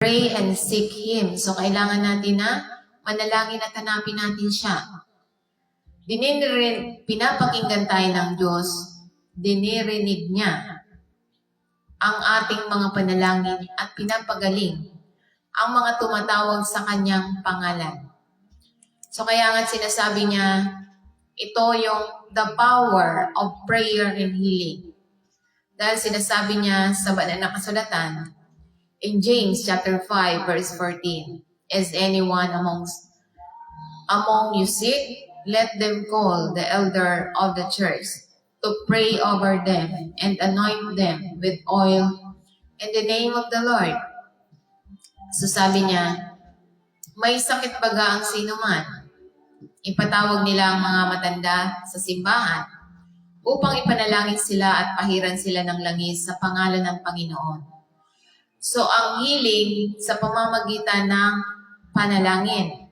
pray and seek Him. So, kailangan natin na manalangin at hanapin natin siya. Pinapakinggan tayo ng Diyos, dinirinig niya ang ating mga panalangin at pinapagaling ang mga tumatawag sa Kanyang pangalan. So, kaya nga sinasabi niya, ito yung the power of prayer and healing. Dahil sinasabi niya sa banal na kasulatan, in James chapter 5 verse 14, is anyone among you sick? Let them call the elder of the church to pray over them and anoint them with oil in the name of the Lord. So sabi niya, may sakit baga ang sino man, ipatawag nila ang mga matanda sa simbahan upang ipanalangin sila at pahiran sila ng langis sa pangalan ng Panginoon. So, ang healing sa pamamagitan ng panalangin.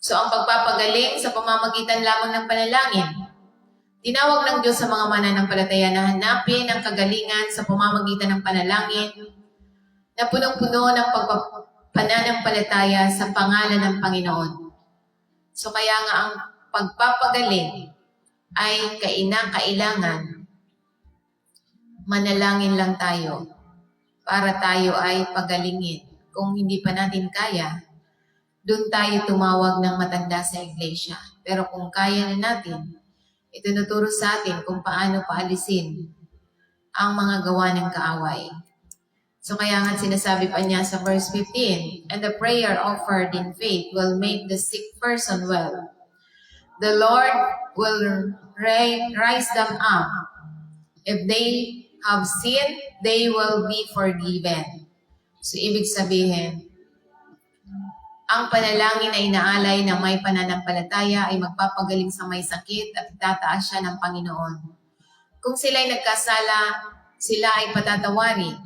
So, ang pagpapagaling sa pamamagitan lamang ng panalangin. Tinawag ng Diyos sa mga mananampalataya na hanapin ang kagalingan sa pamamagitan ng panalangin na punong-puno ng pananampalataya sa pangalan ng Panginoon. So, kaya nga ang pagpapagaling ay kailangan manalangin lang tayo para tayo ay pagalingin. Kung hindi pa natin kaya, doon tayo tumawag ng matanda sa iglesia. Pero kung kaya na natin, itinuturo sa atin kung paano paalisin ang mga gawa ng kaaway. So kaya nga sinasabi pa niya sa verse 15, and the prayer offered in faith will make the sick person well. The Lord will raise them up. If they have sinned, they will be forgiven. So, ibig sabihin, ang panalangin na inaalay na may pananampalataya ay magpapagaling sa may sakit at itataas siya ng Panginoon. Kung sila'y nagkasala, sila ay patatawarin.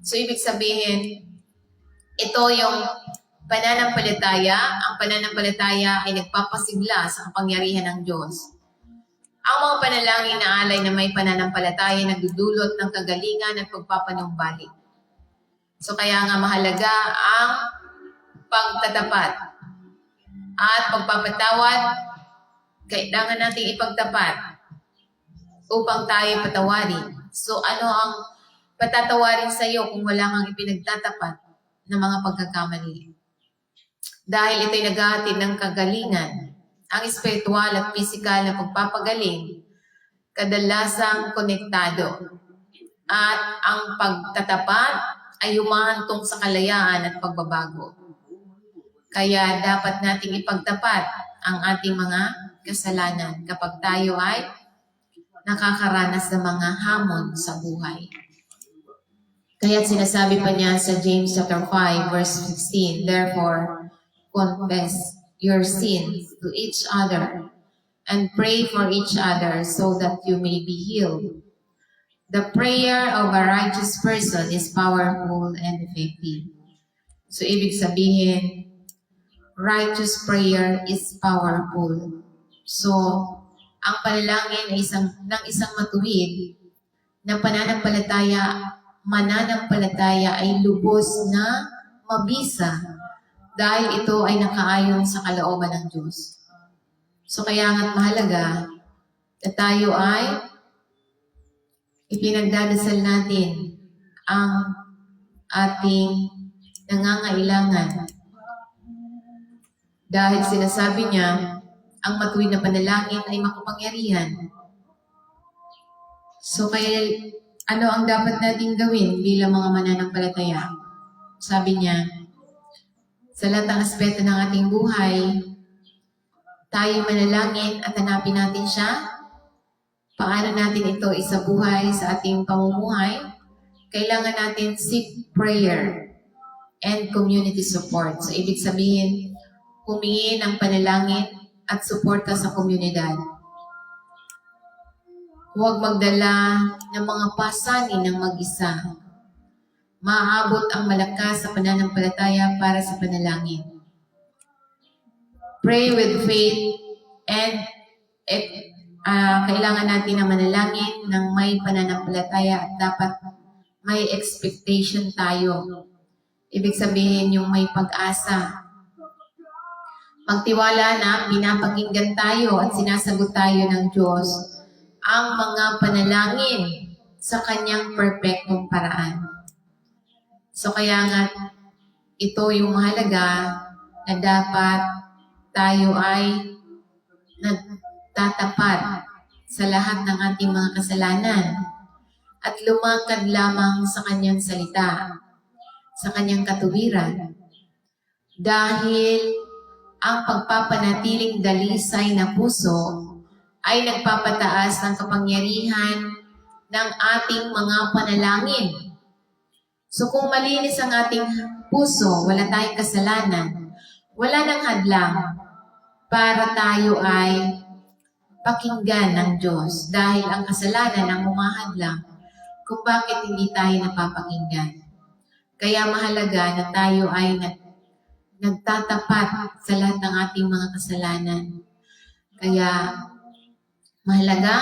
So, ibig sabihin, ito yung pananampalataya. Ang pananampalataya ay nagpapasigla sa kapangyarihan ng Diyos. Ang mga panalangin na alay na may pananampalataya nagdudulot ng kagalingan at pagpapanumbalik. So kaya nga mahalaga ang pagtatapat at pagpapatawad. Kailangan nating ipagtapat upang tayo patawarin. So ano ang patatawarin sa iyo kung wala kang ipinagtatapat ng mga pagkakamali? Dahil ito'y naghahatid ng kagalingan. Ang espiritual at pisikal na pagpapagaling, kadalasang konektado. At ang pagtatapat ay humahantong sa kalayaan at pagbabago. Kaya dapat nating ipagtapat ang ating mga kasalanan kapag tayo ay nakakaranas ng mga hamon sa buhay. Kaya sinasabi pa niya sa James chapter 5 verse 16, therefore, confess your sins to each other and pray for each other so that you may be healed. The prayer of a righteous person is powerful and effective. So, ibig sabihin, righteous prayer is powerful. So, ang panalangin ay ng isang matuwid na mananampalataya ay lubos na mabisa dahil ito ay nakaayon sa kalooban ng Diyos. So kaya nga't mahalaga na tayo ay ipinagdadasal natin ang ating nangangailangan. Dahil sinasabi niya, ang matuwid na panalangin ay makapangyarihan. So kaya ano ang dapat nating gawin bilang mga mananampalataya? Sabi niya, sa lahat ng aspeto ng ating buhay, tayo manalangin at hanapin natin siya. Paano natin ito isabuhay sa ating pamumuhay? Kailangan natin seek prayer and community support. So, ibig sabihin, humingi ng panalangin at suporta sa komunidad. Huwag magdala ng mga pasanin ng mag-isa. Maaabot ang malakas sa pananampalataya para sa panalangin. Pray with faith and kailangan natin na manalangin ng may pananampalataya at dapat may expectation tayo Ibig sabihin yung may pag-asa. Magtiwala na pinapakinggan tayo at sinasagot tayo ng Diyos ang mga panalangin sa kanyang perpektong paraan. So kaya nga, ito yung mahalaga na dapat tayo ay nagtatapat sa lahat ng ating mga kasalanan at lumakad lamang sa kanyang salita, sa kanyang katuwiran. Dahil ang pagpapanatiling dalisay na puso ay nagpapataas ng kapangyarihan ng ating mga panalangin. So kung malinis ang ating puso, wala tayong kasalanan, wala nang hadlang para tayo ay pakinggan ng Diyos dahil ang kasalanan ang humahadlang kung bakit hindi tayo napapakinggan. Kaya mahalaga na tayo ay nagtatapat sa lahat ng ating mga kasalanan. Kaya mahalaga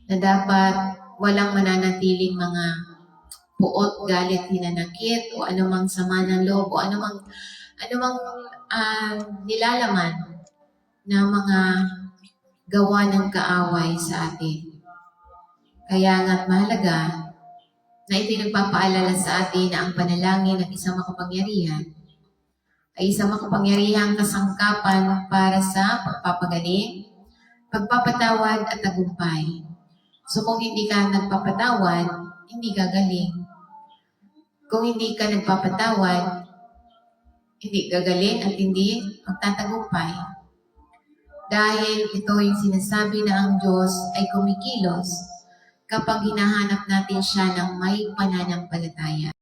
na dapat walang mananatiling mga puot, galit, hinanakit, o anumang sama ng loob, o anumang nilalaman na mga gawa ng kaaway sa atin. Kaya nga't mahalaga na ito'y nagpapaalala sa atin na ang panalangin ng isang makapangyarihan ay isang makapangyarihang kasangkapan para sa pagpapagaling, pagpapatawad at tagumpay. So kung hindi ka nagpapatawad, hindi gagaling. Kung hindi ka nagpapatawad, hindi gagaling at hindi magtatagumpay. Dahil ito yung sinasabi na ang Diyos ay kumikilos kapag hinahanap natin siya ng may pananampalataya.